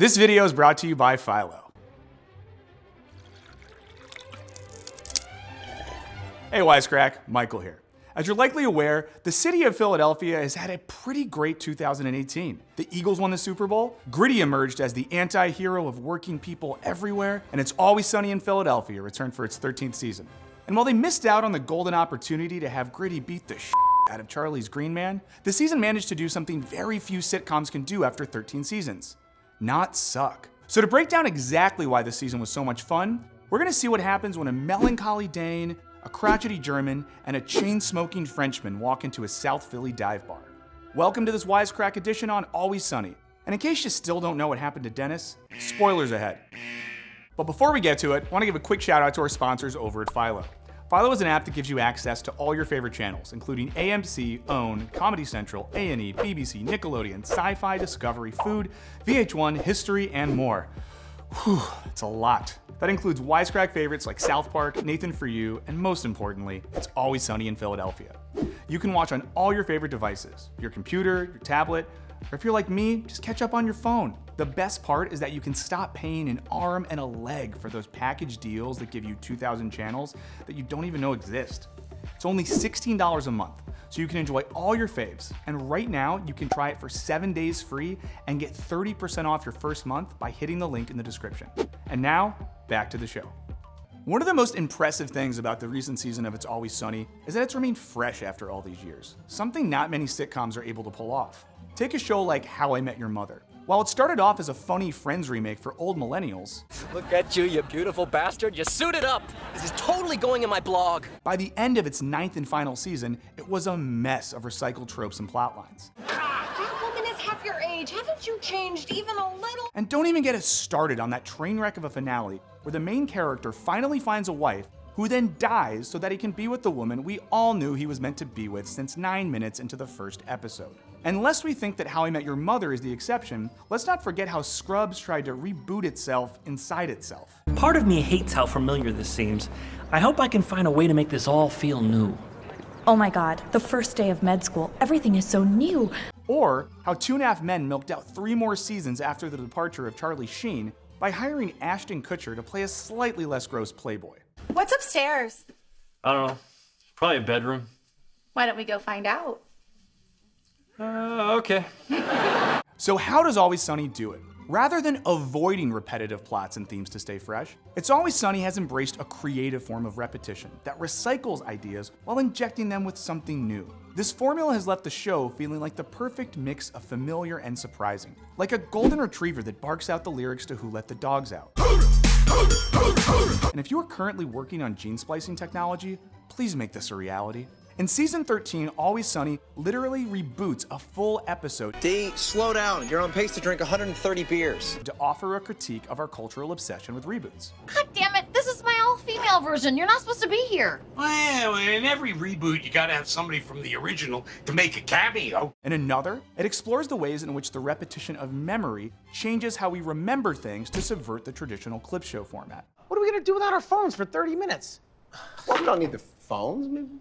This video is brought to you by Philo. Hey Wisecrack, Michael here. As you're likely aware, the city of Philadelphia has had a pretty great 2018. The Eagles won the Super Bowl, Gritty emerged as the anti-hero of working people everywhere, and It's Always Sunny in Philadelphia returned for its 13th season. And while they missed out on the golden opportunity to have Gritty beat the out of Charlie's Green Man, the season managed to do something very few sitcoms can do after 13 seasons. Not suck. So to break down exactly why this season was so much fun, we're gonna see what happens when a melancholy Dane, a crotchety German, and a chain-smoking Frenchman walk into a South Philly dive bar. Welcome to this Wisecrack edition on Always Sunny. And in case you still don't know what happened to Dennis, spoilers ahead. But before we get to it, I want to give a quick shout out to our sponsors over at Philo. Philo is an app that gives you access to all your favorite channels, including AMC, OWN, Comedy Central, A&E, BBC, Nickelodeon, Sci-Fi, Discovery, Food, VH1, History, and more. Whew, it's a lot. That includes Wisecrack favorites like South Park, Nathan For You, and most importantly, It's Always Sunny in Philadelphia. You can watch on all your favorite devices, your computer, your tablet, or if you're like me, just catch up on your phone. The best part is that you can stop paying an arm and a leg for those package deals that give you 2,000 channels that you don't even know exist. It's only $16 a month, so you can enjoy all your faves. And right now, you can try it for 7 days free and get 30% off your first month by hitting the link in the description. And now, back to the show. One of the most impressive things about the recent season of It's Always Sunny is that it's remained fresh after all these years, something not many sitcoms are able to pull off. Take a show like How I Met Your Mother. While it started off as a funny Friends remake for old millennials, look at you, you beautiful bastard, you suited up. This is totally going in my blog. By the end of its 9th and final season, it was a mess of recycled tropes and plotlines. That woman is half your age. Haven't you changed even a little? And don't even get us started on that train wreck of a finale where the main character finally finds a wife who then dies so that he can be with the woman we all knew he was meant to be with since 9 minutes into the first episode. And lest we think that How I Met Your Mother is the exception, let's not forget how Scrubs tried to reboot itself inside itself. Part of me hates how familiar this seems. I hope I can find a way to make this all feel new. Oh my god, the first day of med school, everything is so new. Or how 2.5 Men milked out 3 more seasons after the departure of Charlie Sheen by hiring Ashton Kutcher to play a slightly less gross playboy. What's upstairs? I don't know. Probably a bedroom. Why don't we go find out? Okay. So how does Always Sunny do it? Rather than avoiding repetitive plots and themes to stay fresh, It's Always Sunny has embraced a creative form of repetition that recycles ideas while injecting them with something new. This formula has left the show feeling like the perfect mix of familiar and surprising, like a golden retriever that barks out the lyrics to Who Let the Dogs Out. And if you are currently working on gene splicing technology, please make this a reality. In season 13, Always Sunny literally reboots a full episode Slow down. You're on pace to drink 130 beers. to offer a critique of our cultural obsession with reboots. God damn it, this is my all-female version. You're not supposed to be here. Well, in every reboot, you gotta have somebody from the original to make a cameo. In another, it explores the ways in which the repetition of memory changes how we remember things to subvert the traditional clip show format. What are we gonna do without our phones for 30 minutes? Well, we don't need the phones.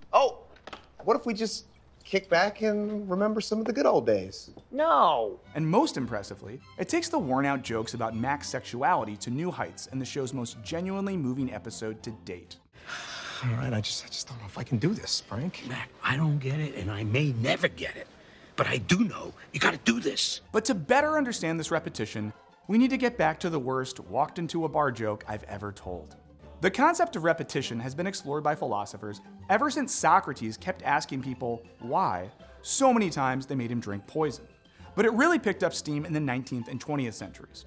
What if we just kick back and remember some of the good old days? No. And most impressively, it takes the worn-out jokes about Mac's sexuality to new heights in the show's most genuinely moving episode to date. All right, I just don't know if I can do this, Frank. Mac, I don't get it, and I may never get it. But I do know you gotta do this. But to better understand this repetition, we need to get back to the worst walked into a bar joke I've ever told. The concept of repetition has been explored by philosophers ever since Socrates kept asking people why so many times they made him drink poison. But it really picked up steam in the 19th and 20th centuries.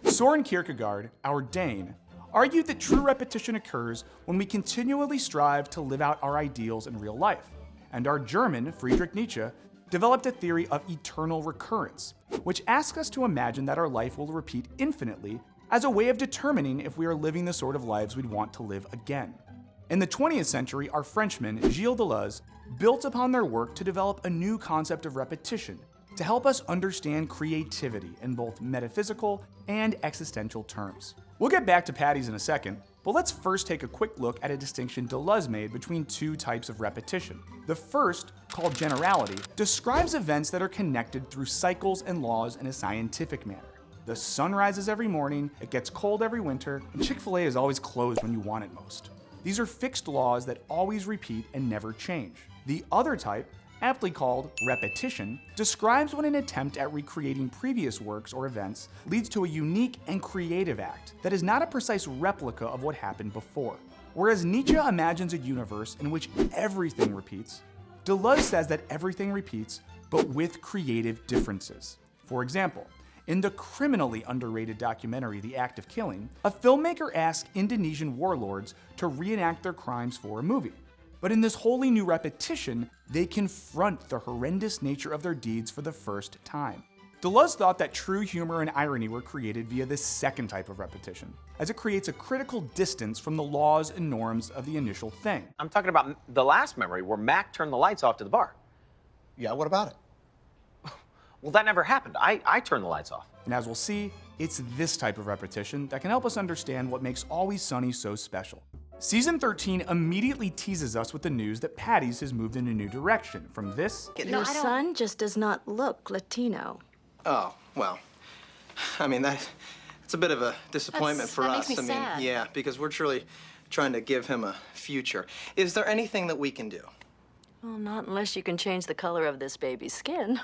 Soren Kierkegaard, our Dane, argued that true repetition occurs when we continually strive to live out our ideals in real life. And our German, Friedrich Nietzsche, developed a theory of eternal recurrence, which asks us to imagine that our life will repeat infinitely as a way of determining if we are living the sort of lives we'd want to live again. In the 20th century, our Frenchman, Gilles Deleuze, built upon their work to develop a new concept of repetition to help us understand creativity in both metaphysical and existential terms. We'll get back to patties in a second, but let's first take a quick look at a distinction Deleuze made between 2 types of repetition. The first, called generality, describes events that are connected through cycles and laws in a scientific manner. The sun rises every morning, it gets cold every winter, and Chick-fil-A is always closed when you want it most. These are fixed laws that always repeat and never change. The other type, aptly called repetition, describes when an attempt at recreating previous works or events leads to a unique and creative act that is not a precise replica of what happened before. Whereas Nietzsche imagines a universe in which everything repeats, Deleuze says that everything repeats, but with creative differences. For example, in the criminally underrated documentary The Act of Killing, a filmmaker asked Indonesian warlords to reenact their crimes for a movie. But in this wholly new repetition, they confront the horrendous nature of their deeds for the first time. Deleuze thought that true humor and irony were created via this second type of repetition, as it creates a critical distance from the laws and norms of the initial thing. I'm talking about the last memory where Mac turned the lights off to the bar. Yeah, what about it? Well, that never happened. I turned the lights off. And as we'll see, it's this type of repetition that can help us understand what makes Always Sunny so special. Season 13 immediately teases us with the news that Patty's has moved in a new direction from this. Your son just does not look Latino. Oh, well, I mean, it's a bit of a disappointment for us. Makes me I mean, sad. yeah, because we're truly trying to give him a future. Is there anything that we can do? Well, not unless you can change the color of this baby's skin.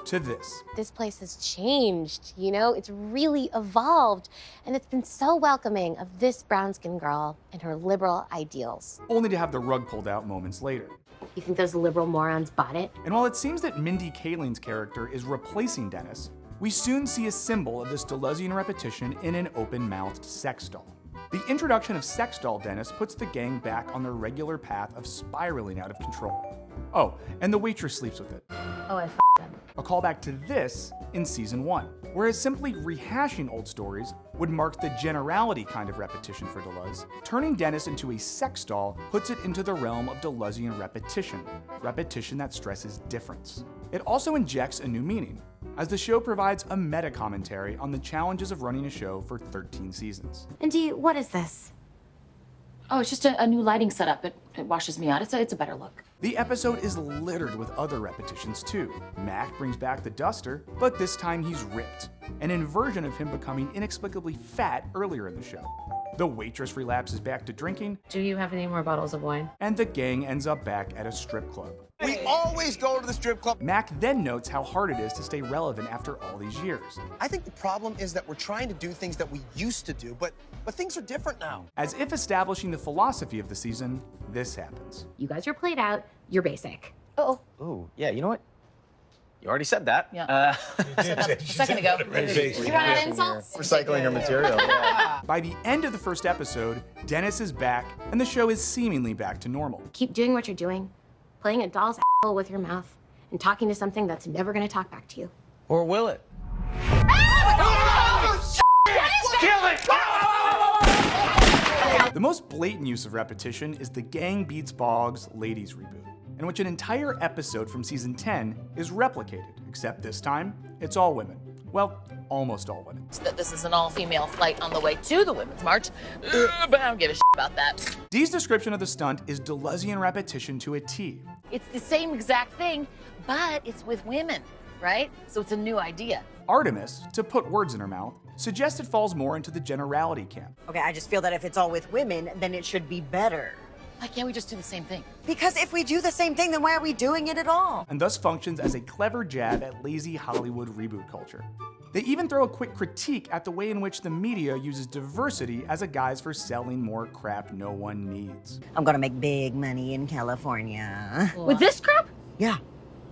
To this. This place has changed, you know? It's really evolved. And it's been so welcoming of this brown-skinned girl and her liberal ideals. Only to have the rug pulled out moments later. You think those liberal morons bought it? And while it seems that Mindy Kaling's character is replacing Dennis, we soon see a symbol of this Deleuzean repetition in an open-mouthed sex doll. The introduction of sex doll Dennis puts the gang back on their regular path of spiraling out of control. Oh, and the waitress sleeps with it. Oh, I f***ed them. A callback to this in season 1, whereas simply rehashing old stories would mark the generality kind of repetition for Deleuze, turning Dennis into a sex doll puts it into the realm of Deleuzean repetition that stresses difference. It also injects a new meaning, as the show provides a meta-commentary on the challenges of running a show for 13 seasons. Indy, what is this? Oh, it's just a new lighting setup. It washes me out. It's a better look. The episode is littered with other repetitions too. Mac brings back the duster, but this time he's ripped, an inversion of him becoming inexplicably fat earlier in the show. The waitress relapses back to drinking. Do you have any more bottles of wine? And the gang ends up back at a strip club. We always go to the strip club. Mac then notes how hard it is to stay relevant after all these years. I think the problem is that we're trying to do things that we used to do, but things are different now. As if establishing the philosophy of the season, this happens. You guys are played out. You're basic. Oh, yeah, you know what? You already said that. Yeah. A second ago. You run out of insults? Recycling her material. By the end of the first episode, Dennis is back, and the show is seemingly back to normal. Keep doing what you're doing. Playing a doll's asshole with your mouth and talking to something that's never going to talk back to you. Or will it? The most blatant use of repetition is the Gang Beats Boggs Ladies reboot, in which an entire episode from season 10 is replicated, except this time, it's all women. Well, almost all women. That this is an all-female flight on the way to the Women's March, but I don't give a shit about that. Dee's description of the stunt is Deleuzean repetition to a T. It's the same exact thing, but it's with women, right? So it's a new idea. Artemis, to put words in her mouth, suggests it falls more into the generality camp. Okay, I just feel that if it's all with women, then it should be better. Why can't we just do the same thing? Because if we do the same thing, then why are we doing it at all? And thus functions as a clever jab at lazy Hollywood reboot culture. They even throw a quick critique at the way in which the media uses diversity as a guise for selling more crap no one needs. I'm gonna make big money in California. With this crap? Yeah.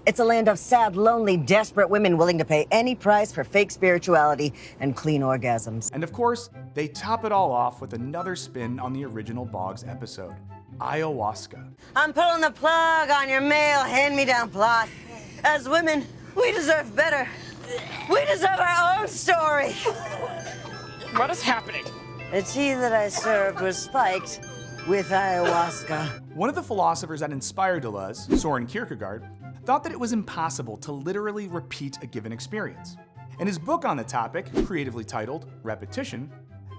It's a land of sad, lonely, desperate women willing to pay any price for fake spirituality and clean orgasms. And of course, they top it all off with another spin on the original Boggs episode, ayahuasca. I'm pulling the plug on your male hand-me-down plot. As women, we deserve better. We deserve our own story. What is happening? The tea that I served was spiked with ayahuasca. One of the philosophers that inspired Deleuze, Soren Kierkegaard, thought that it was impossible to literally repeat a given experience. In his book on the topic, creatively titled Repetition,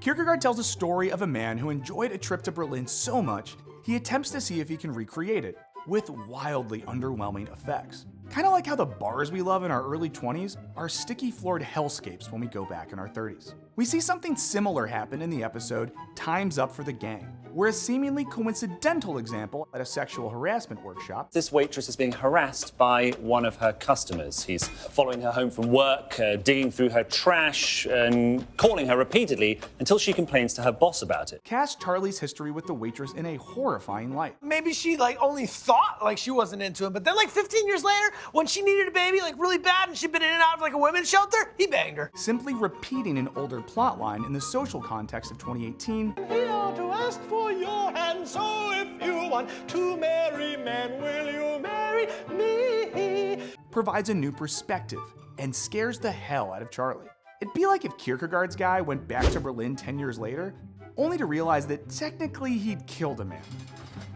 Kierkegaard tells a story of a man who enjoyed a trip to Berlin so much, he attempts to see if he can recreate it, with wildly underwhelming effects. Kind of like how the bars we love in our early 20s are sticky floored hellscapes when we go back in our 30s. We see something similar happen in the episode Time's Up for the Gang, where a seemingly coincidental example at a sexual harassment workshop. This waitress is being harassed by one of her customers. He's following her home from work, digging through her trash, and calling her repeatedly until she complains to her boss about it. Cast Charlie's history with the waitress in a horrifying light. Maybe she only thought she wasn't into him, but then 15 years later, when she needed a baby really bad and she'd been in and out of a women's shelter, he banged her. Simply repeating an older plot line in the social context of 2018. We are to ask for your hand, so if you want to marry man, will you marry me? Provides a new perspective and scares the hell out of Charlie. It'd be like if Kierkegaard's guy went back to Berlin 10 years later, only to realize that technically he'd killed a man.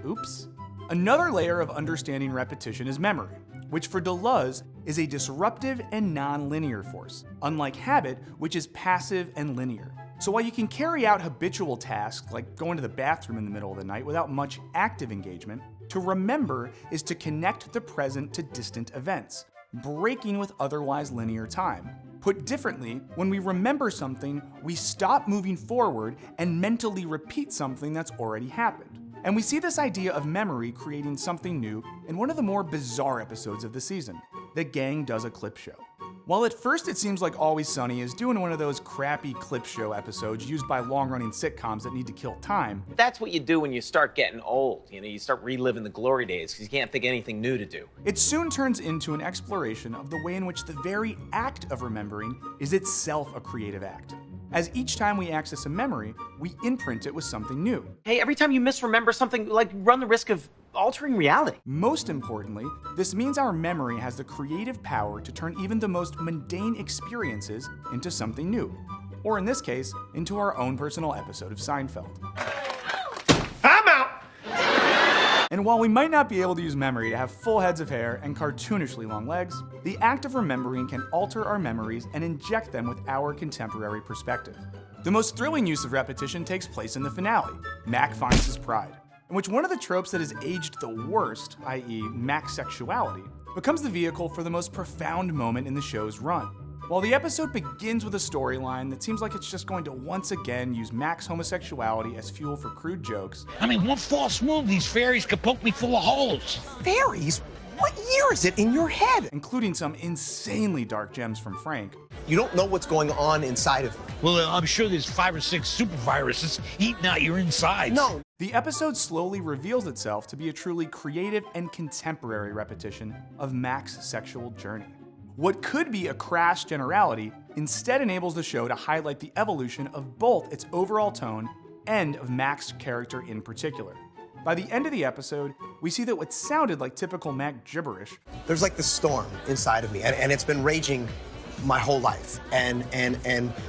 Oops. Another layer of understanding repetition is memory, which for Deleuze is a disruptive and non-linear force, unlike habit, which is passive and linear. So while you can carry out habitual tasks like going to the bathroom in the middle of the night without much active engagement, to remember is to connect the present to distant events, breaking with otherwise linear time. Put differently, when we remember something, we stop moving forward and mentally repeat something that's already happened. And we see this idea of memory creating something new in one of the more bizarre episodes of the season, The Gang Does a Clip Show. While at first it seems like Always Sunny is doing one of those crappy clip show episodes used by long-running sitcoms that need to kill time, That's what you do when you start getting old. You start reliving the glory days because you can't think of anything new to do. it soon turns into an exploration of the way in which the very act of remembering is itself a creative act. As each time we access a memory, we imprint it with something new. Hey, every time you misremember something, run the risk of altering reality. Most importantly, this means our memory has the creative power to turn even the most mundane experiences into something new. Or in this case, into our own personal episode of Seinfeld. I'm out! And while we might not be able to use memory to have full heads of hair and cartoonishly long legs, the act of remembering can alter our memories and inject them with our contemporary perspective. The most thrilling use of repetition takes place in the finale, Mac Finds His Pride, in which one of the tropes that has aged the worst, i.e. Mac's sexuality, becomes the vehicle for the most profound moment in the show's run. While the episode begins with a storyline that seems like it's just going to once again use Mac's homosexuality as fuel for crude jokes. I mean, one false move, these fairies could poke me full of holes. Fairies? What year is it in your head? Including some insanely dark gems from Frank. You don't know what's going on inside of me. Well, I'm sure there's 5 or 6 super viruses eating out your insides. No. The episode slowly reveals itself to be a truly creative and contemporary repetition of Mac's sexual journey. What could be a crass generality instead enables the show to highlight the evolution of both its overall tone and of Mac's character in particular. By the end of the episode, we see that what sounded like typical Mac gibberish. There's this storm inside of me, and it's been raging my whole life. And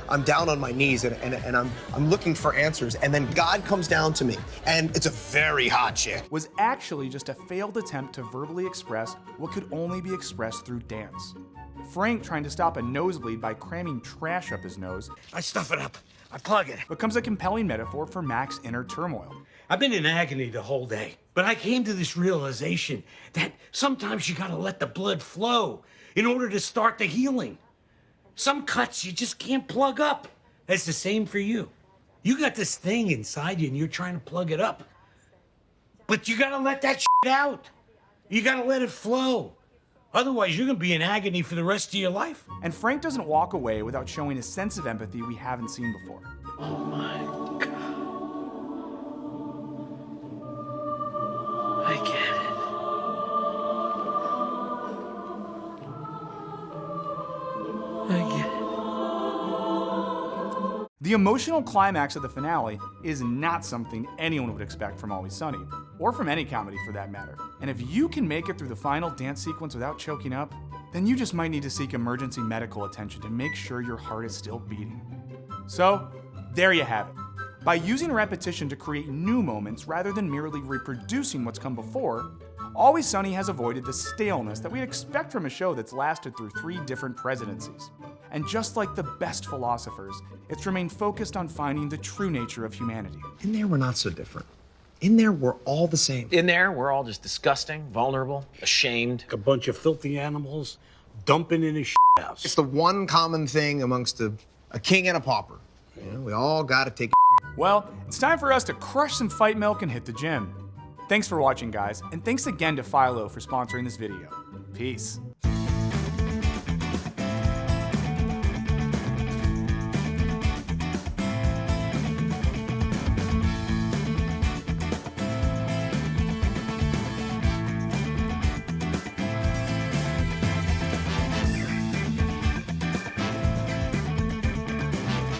I'm down on my knees, and I'm looking for answers. And then God comes down to me, and it's a very hot chick. Was actually just a failed attempt to verbally express what could only be expressed through dance. Frank trying to stop a nosebleed by cramming trash up his nose. I stuff it up. I plug it. Becomes a compelling metaphor for Mac's inner turmoil. I've been in agony the whole day, but I came to this realization that sometimes you gotta let the blood flow in order to start the healing. Some cuts you just can't plug up. That's the same for you. You got this thing inside you and you're trying to plug it up. But you gotta let that shit out. You gotta let it flow. Otherwise, you're gonna be in agony for the rest of your life. And Frank doesn't walk away without showing a sense of empathy we haven't seen before. Oh my God. I get it. I get it. The emotional climax of the finale is not something anyone would expect from Always Sunny, or from any comedy for that matter. And if you can make it through the final dance sequence without choking up, then you just might need to seek emergency medical attention to make sure your heart is still beating. So, there you have it. By using repetition to create new moments rather than merely reproducing what's come before, Always Sunny has avoided the staleness that we'd expect from a show that's lasted through 3 different presidencies. And just like the best philosophers, it's remained focused on finding the true nature of humanity. In there, we're not so different. In there, we're all the same. In there, we're all just disgusting, vulnerable, ashamed. A bunch of filthy animals dumping in a house. It's the one common thing amongst a king and a pauper. You know, we all gotta take Well, it's time for us to crush some fight milk and hit the gym. Thanks for watching, guys, and thanks again to Philo for sponsoring this video. Peace.